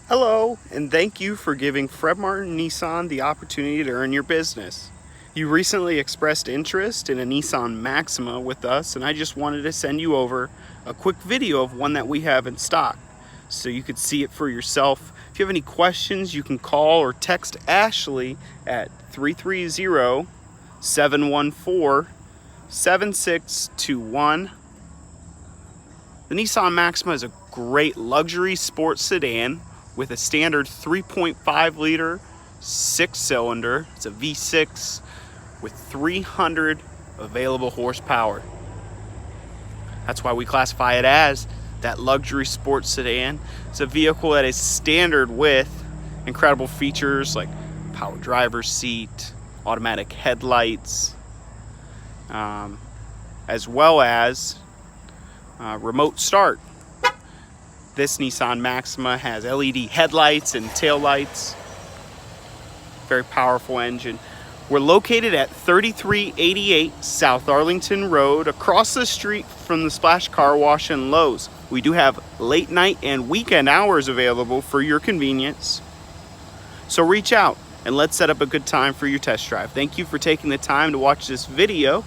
Hello, and thank you for giving Fred Martin Nissan the opportunity to earn your business. You recently expressed interest in a Nissan Maxima with us, and I just wanted to send you over a quick video of one that we have in stock so you could see it for yourself. If you have any questions, you can call or text Ashley at 330-714-7621. The Nissan Maxima is a great luxury sports sedan with a standard 3.5 liter 6-cylinder. It's a V6 with 300 available horsepower. That's why we classify it as that luxury sports sedan. It's a vehicle that is standard with incredible features like power driver's seat, automatic headlights, as well as remote start. This Nissan Maxima has LED headlights and tail lights. Very powerful engine. We're located at 3388 South Arlington Road, across the street from the Splash Car Wash and Lowe's. We do have late night and weekend hours available for your convenience. So reach out and let's set up a good time for your test drive. Thank you for taking the time to watch this video.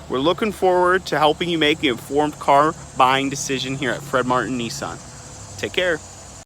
We're looking forward to helping you make an informed car buying decision here at Fred Martin Nissan. Take care.